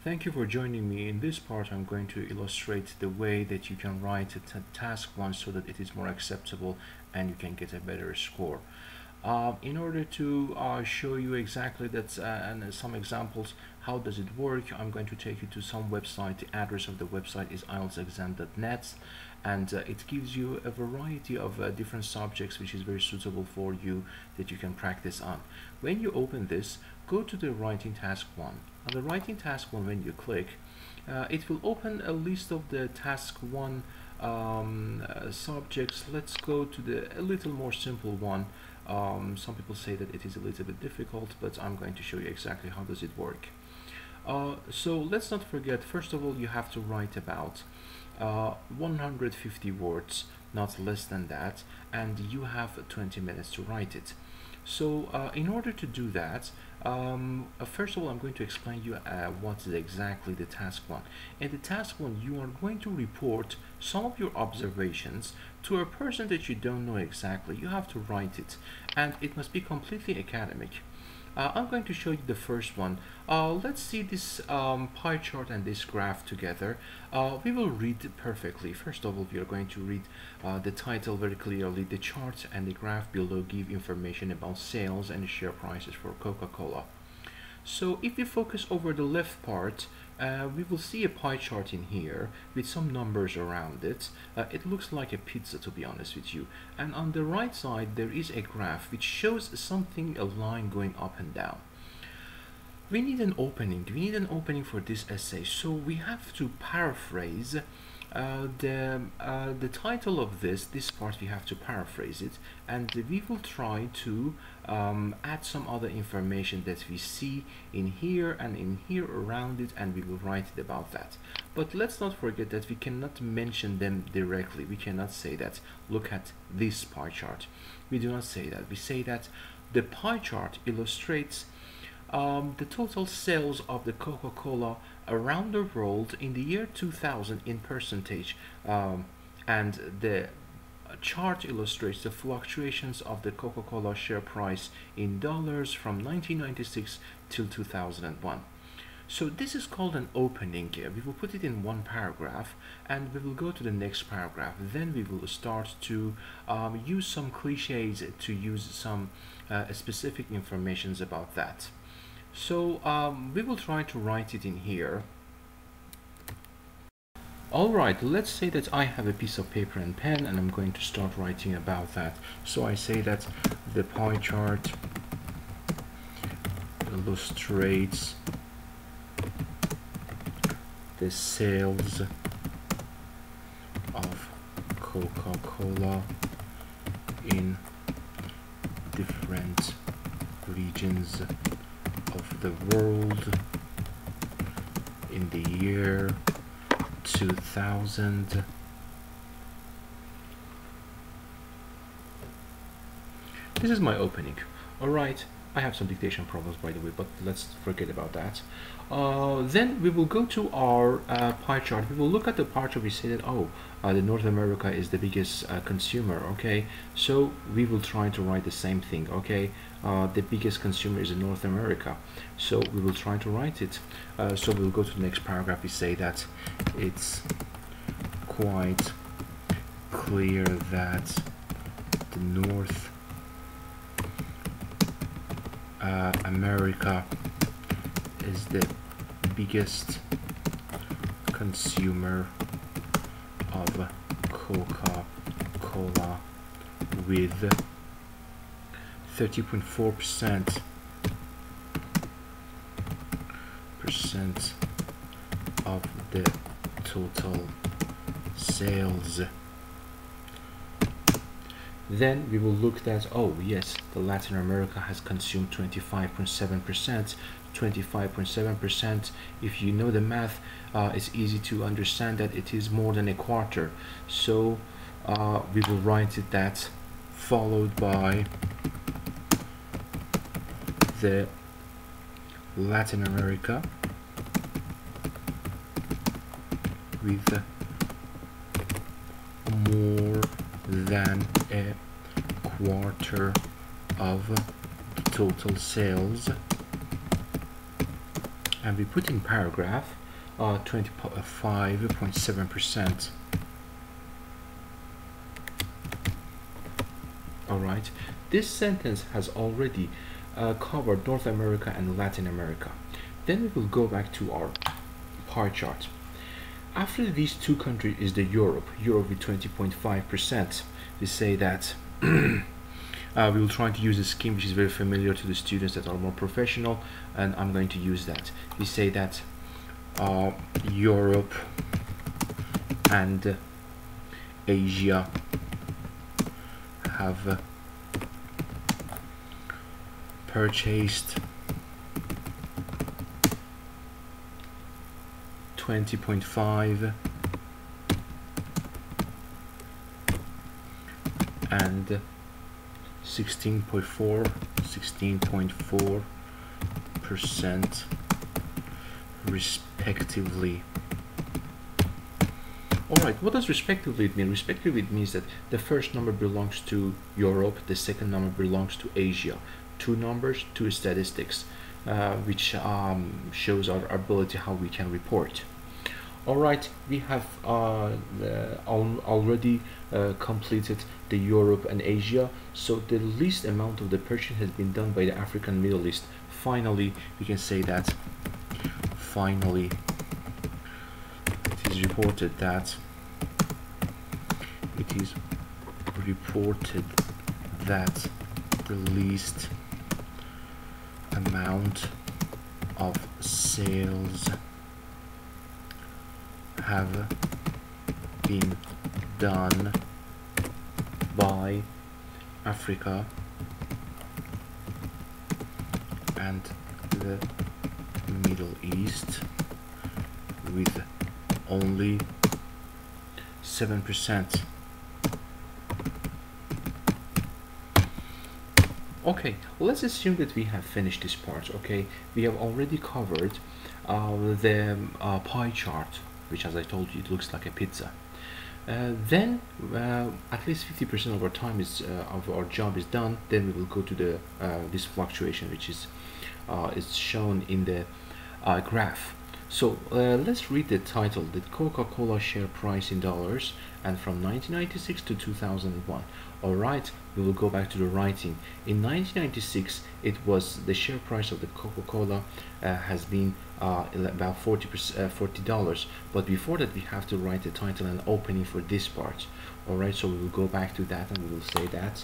Thank you for joining me. In this part, I'm going to illustrate the way that you can write a task 1 so that it is more acceptable and you can get a better score. In order to show you exactly that and some examples, how does it work, I'm going to take you to some website. The address of the website is IELTSexam.net, and it gives you a variety of different subjects which is very suitable for you that you can practice on. When you open this, go to the writing task 1. On the writing task 1, when you click, it will open a list of the task 1 subjects. Let's go to a little more simple one. Some people say that it is a little bit difficult, but I'm going to show you exactly how does it work. So let's not forget, first of all, you have to write about 150 words, not less than that, and you have 20 minutes to write it. So in order to do that, first of all, I'm going to explain you what is exactly the task 1. In the task 1, you are going to report some of your observations to a person that you don't know exactly. You have to write it, and it must be completely academic. I'm going to show you the first one. Let's see this pie chart and this graph together. We will read perfectly. First of all, we are going to read the title very clearly. The chart and the graph below give information about sales and share prices for Coca-Cola. So if we focus over the left part, we will see a pie chart in here with some numbers around it. It looks like a pizza, to be honest with you. And on the right side, there is a graph which shows something, a line going up and down. We need an opening. We need an opening for this essay. So we have to paraphrase the title of this part. We have to paraphrase it, and we will try to add some other information that we see in here and in here around it, and we will write it about that. But let's not forget that we cannot mention them directly. We cannot say that, look at this pie chart. We do not say that. We say that the pie chart illustrates the total sales of the Coca-Cola around the world in the year 2000 in percentage, and the chart illustrates the fluctuations of the Coca-Cola share price in dollars from 1996 till 2001. So this is called an opening. We will put it in one paragraph, and we will go to the next paragraph. Then we will start to use some cliches, to use some specific informations about that. So we will try to write it in here. Alright, let's say that I have a piece of paper and pen, and I'm going to start writing about that. So I say that the pie chart illustrates the sales of Coca-Cola in different regions of the world in the year 2000. This is my opening. Alright, I have some dictation problems, by the way, but let's forget about that. Then we will go to our pie chart. We will look at the pie chart. We say that, the North America is the biggest consumer. Okay, so we will try to write the same thing. Okay, the biggest consumer is in North America, so we will try to write it. So we'll go to the next paragraph. We say that it's quite clear that the North America is the biggest consumer of Coca-Cola with 30.4% of the total sales. Then we will look at, oh yes, the Latin America has consumed 25.7%. 25.7%, if you know the math, it's easy to understand that it is more than a quarter. So we will write it that, followed by the Latin America with more than a quarter of the total sales and we put in paragraph 25.7%. Alright, this sentence has already covered North America and Latin America. Then we will go back to our pie chart. After these two countries is the Europe with 20.5%. We say that we will try to use a scheme which is very familiar to the students that are more professional, and I'm going to use that. We say that Europe and Asia have purchased 20.5 and 16.4% respectively. Alright, what does respectively mean? Respectively it means that the first number belongs to Europe, the second number belongs to Asia. Two numbers, two statistics, which shows our ability how we can report. Alright, we have already completed the Europe and Asia, so the least amount of the purchase has been done by the African Middle East. Finally, we can say that finally it is reported that the least amount of sales have been done by Africa and the Middle East, with only 7%. Okay, let's assume that we have finished this part. Okay, we have already covered the pie chart, which, as I told you, it looks like a pizza. Then at least 50% of our time of our job is done. Then we will go to the this fluctuation, which is shown in the graph. So let's read the title: the Coca-Cola share price in dollars, and from 1996 to 2001. All right, we will go back to the writing. In 1996, it was the share price of the Coca-Cola has been about $40. But before that, we have to write the title and opening for this part. All right, so we will go back to that and we will say that.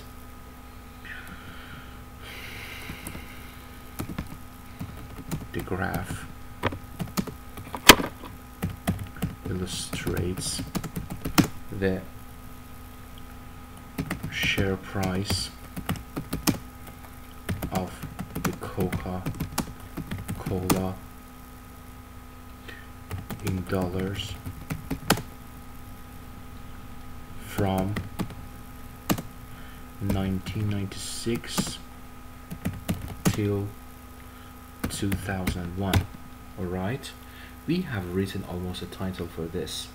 The graph illustrates the share price of the Coca-Cola in dollars from 1996 till 2001. All right, we have written almost a title for this.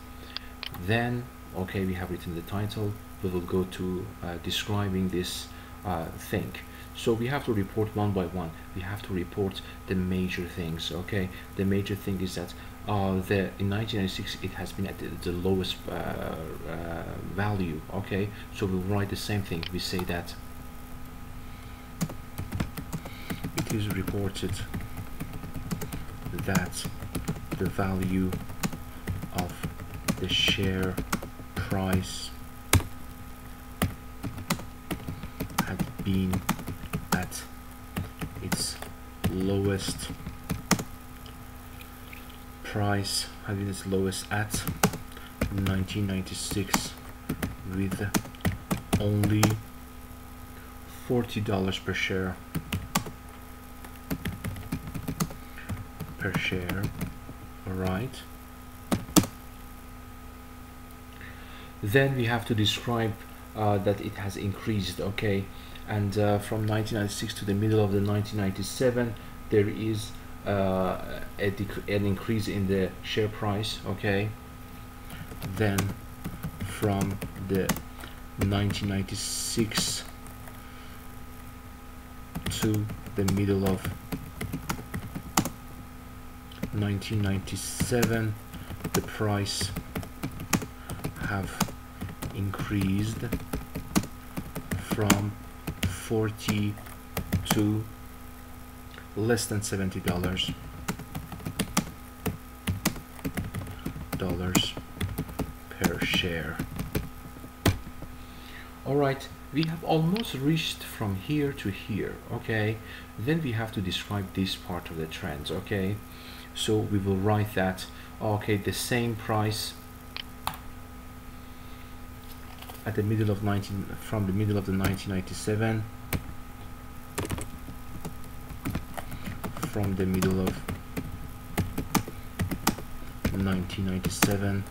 Then okay, we have written the title. We will go to describing this thing. So we have to report one by one. We have to report the major things. Okay, the major thing is that in 1996 it has been at the lowest value. Okay, so we'll write the same thing. We say that it is reported that the value of the share price had been at its lowest price, at 1996, with only $40 per share. All right. Then we have to describe that it has increased. Okay, and from 1996 to the middle of the 1997, there is an increase in the share price. Okay, then from the 1996 to the middle of 1997 the price have increased from 40 to less than $70 per share. Alright, we have almost reached from here to here, okay? Then we have to describe this part of the trend, okay? So we will write that, okay, the same price at the middle of from the middle of the 1997, from the middle of 1997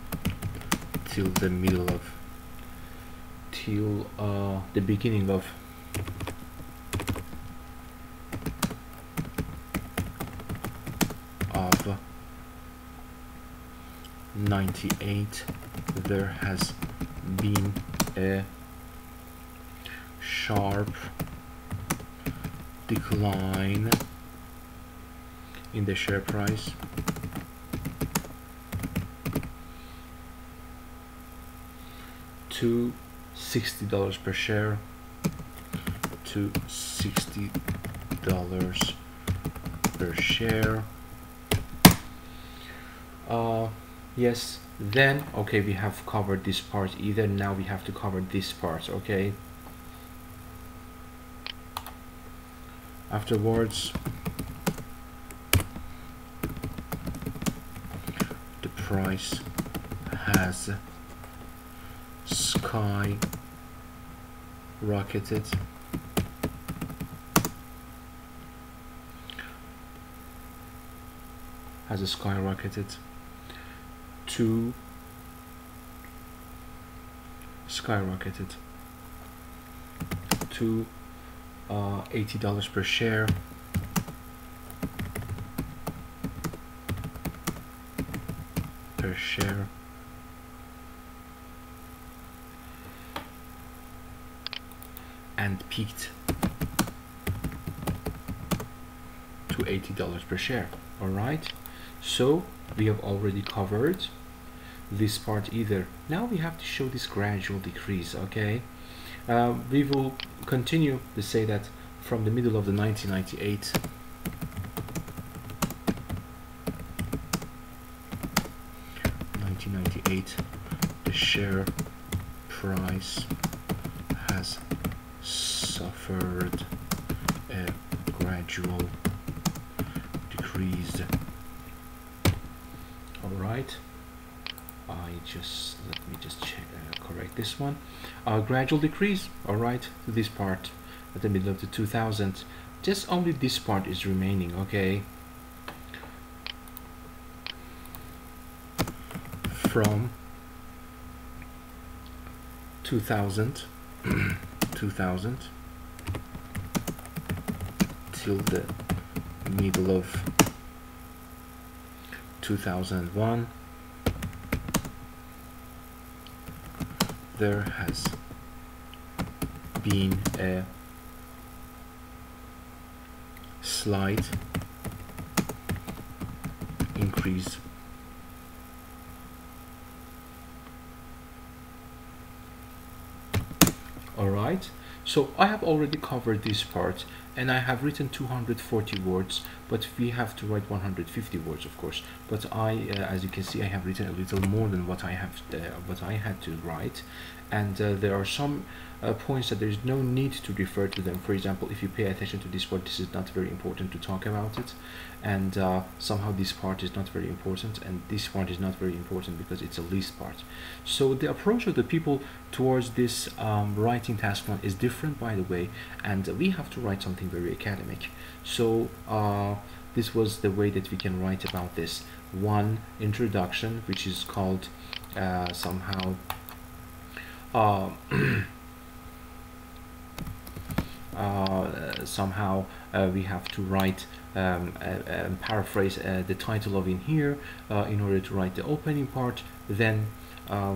till the middle of the beginning of 98 there has been a sharp decline in the share price to $60 per share, to $60 per share. Yes, then okay, we have covered this part either. Now we have to cover this part, okay? Afterwards, the price has skyrocketed to $80 per share, and peaked to $80 per share. All right, so we have already covered this part either. Now we have to show this gradual decrease, okay? We will continue to say that from the middle of the 1998 the share price has suffered a gradual decrease. All right, let me just check, correct this one. Gradual decrease, all right, to this part at the middle of the 2000s. Just only this part is remaining, okay? From 2000 till the middle of 2001 there has been a slight increase all right, so I have already covered this part and I have written 240 words, but we have to write 150 words, of course. But as you can see, I have written a little more than what I had to write, and there are some points that there is no need to refer to them. For example, if you pay attention to this part, this is not very important to talk about it, and somehow this part is not very important, and this part is not very important because it's a least part. So the approach of the people towards this writing task one is different, by the way, and we have to write something very academic. So this was the way that we can write about this. One introduction, which is called somehow we have to write paraphrase the title of in here in order to write the opening part. Then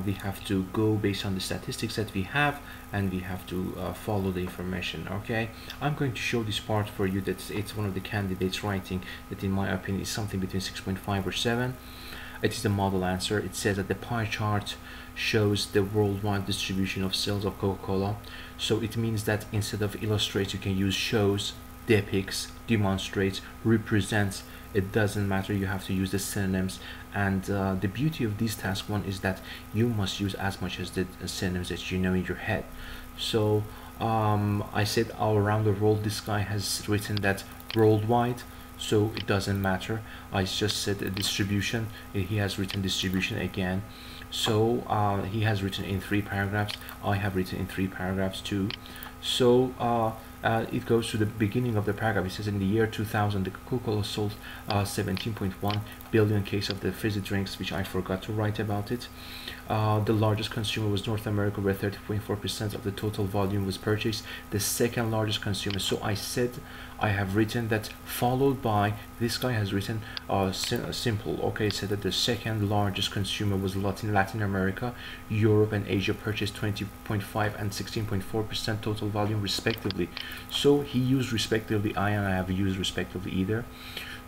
we have to go based on the statistics that we have, and we have to follow the information. Okay, I'm going to show this part for you, that it's one of the candidates writing that in my opinion is something between 6.5 or 7. It is the model answer. It says that the pie chart shows the worldwide distribution of sales of Coca-Cola. So it means that instead of illustrates, you can use shows, depicts, demonstrates, represents. It doesn't matter, you have to use the synonyms. And the beauty of this task one is that you must use as much as the synonyms that you know in your head. So I said all around the world, this guy has written that worldwide, so it doesn't matter. I just said a distribution, he has written distribution again. So he has written in 3 paragraphs, I have written in 3 paragraphs too. So it goes to the beginning of the paragraph. It says in the year 2000 the Coca-Cola sold 17.1 billion cases of the fizzy drinks, which I forgot to write about it. The largest consumer was North America, where 30.4% of the total volume was purchased. The second largest consumer, so I said I have written that, followed by this guy has written simple. Okay, said that the second largest consumer was Latin America, Europe and Asia purchased 20.5 and 16.4% total volume respectively. So he used respectively, I have used respectively either.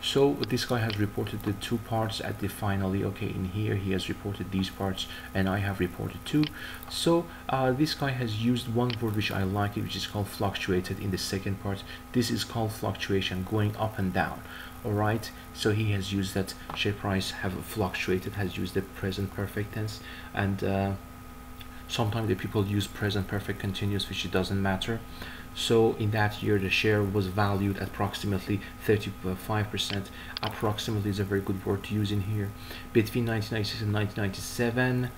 So this guy has reported the 2 parts at the finally. Okay, in here he has reported these parts and I have reported 2. So this guy has used one word which I like it, which is called fluctuated in the second part. This is called fluctuation, going up and down. Alright, so he has used that share price have fluctuated, has used the present perfect tense, and sometimes the people use present perfect continuous, which it doesn't matter. So in that year the share was valued at approximately 35%. Approximately is a very good word to use in here. Between 1996 and 1997,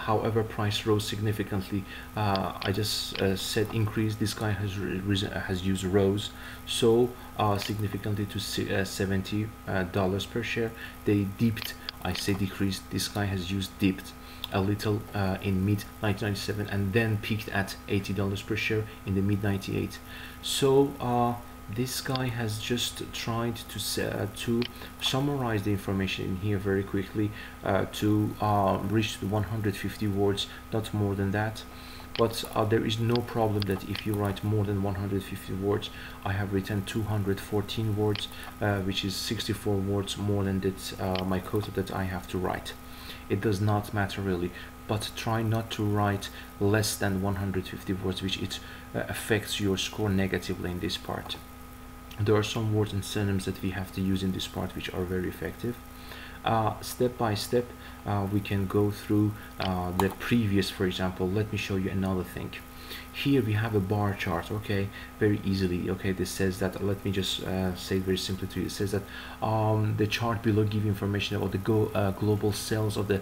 however, price rose significantly. I just said increase. This guy has used rose, so significantly to $70 per share. They dipped. I say decreased. This guy has used dipped a little in mid 1997 and then peaked at $80 per share in the mid 98. So this guy has just tried to summarize the information in here very quickly to reach the 150 words, not more than that. But there is no problem that if you write more than 150 words. I have written 214 words, which is 64 words more than that my quota that I have to write. It does not matter really, but try not to write less than 150 words, which it affects your score negatively in this part. There are some words and synonyms that we have to use in this part which are very effective. Step by step we can go through the previous. For example, let me show you another thing. Here we have a bar chart, okay, very easily. Okay, this says that, let me just say it very simply to you. It says that the chart below give information about the global sales of the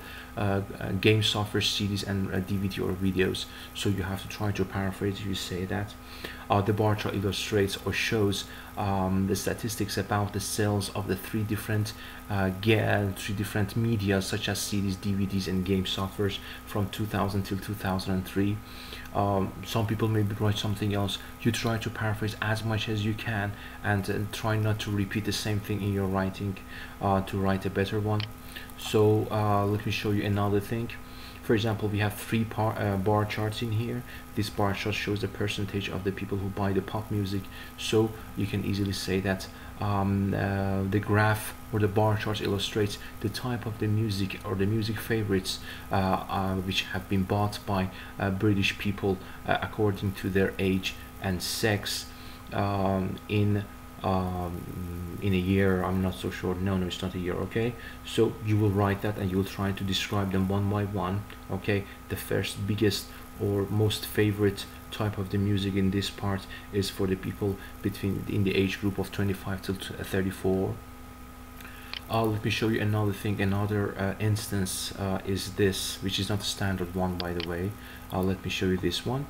game software, CDs and DVD or videos. So you have to try to paraphrase. You say that the bar chart illustrates or shows the statistics about the sales of the three different media, such as CDs, DVDs and game softwares from 2000 till 2003. Some people maybe write something else. You try to paraphrase as much as you can, and try not to repeat the same thing in your writing to write a better one. So let me show you another thing. For example, we have three bar charts in here. This bar chart shows the percentage of the people who buy the pop music. So you can easily say that the graph or the bar chart illustrates the type of the music or the music favorites which have been bought by British people according to their age and sex in a year. I'm not so sure. No, it's not a year. Okay, so you will write that and you will try to describe them one by one. Okay, the first biggest or most favorite type of the music in this part is for the people in the age group of 25 to 34. Let me show you another thing. Another instance is this, which is not a standard one, by the way. Let me show you this one.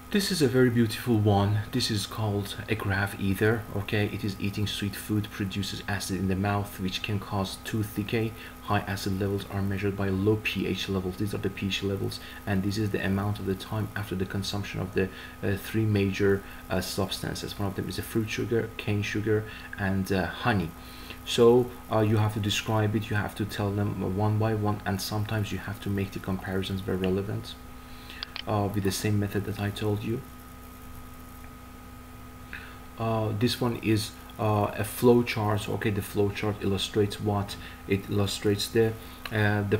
This is a very beautiful one. This is called a graph ether. Okay, it is eating sweet food produces acid in the mouth, which can cause tooth decay. High acid levels are measured by low pH levels. These are the pH levels, and this is the amount of the time after the consumption of the three major substances. One of them is a fruit sugar, cane sugar, and honey. So you have to describe it, you have to tell them one by one, and sometimes you have to make the comparisons very relevant with the same method that I told you. This one is a flow chart. Okay, the flow chart illustrates what? It illustrates the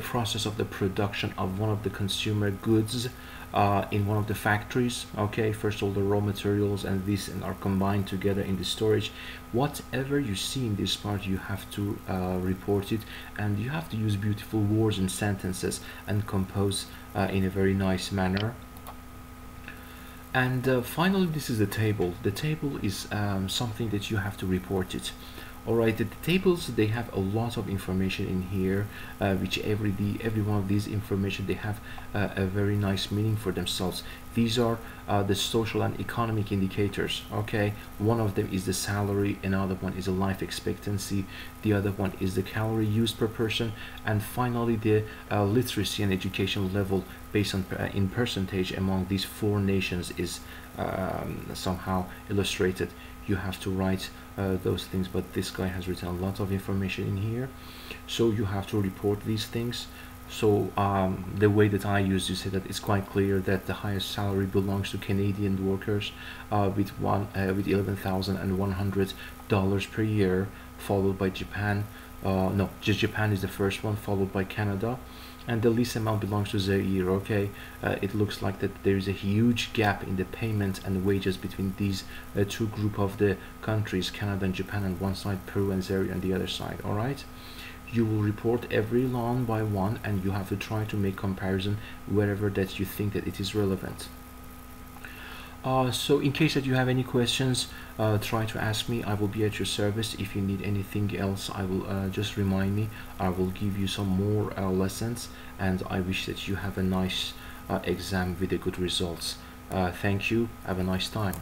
process of the production of one of the consumer goods in one of the factories. Okay, first all the raw materials and these are combined together in the storage. Whatever you see in this part, you have to report it, and you have to use beautiful words and sentences and compose in a very nice manner. And finally, this is the table. The table is something that you have to report it. All right, the tables, they have a lot of information in here, which every one of these information, they have a very nice meaning for themselves. These are the social and economic indicators. Okay, one of them is the salary, another one is the life expectancy, the other one is the calorie used per person, and finally the literacy and education level based on in percentage among these four nations is somehow illustrated. You have to write those things, but this guy has written a lot of information in here, so you have to report these things. So the way that I use to say that it's quite clear that the highest salary belongs to Canadian workers with $11,100 per year, followed by Japan. No, just Japan is the first one, followed by Canada, and the least amount belongs to Zaire. Okay, it looks like that there is a huge gap in the payment and wages between these two group of the countries, Canada and Japan on one side, Peru and Zaire on the other side. All right, you will report every one by one, and you have to try to make comparison wherever that you think that it is relevant. So in case that you have any questions, try to ask me. I will be at your service. If you need anything else, I will just remind me. I will give you some more lessons, and I wish that you have a nice exam with the good results. Thank you. Have a nice time.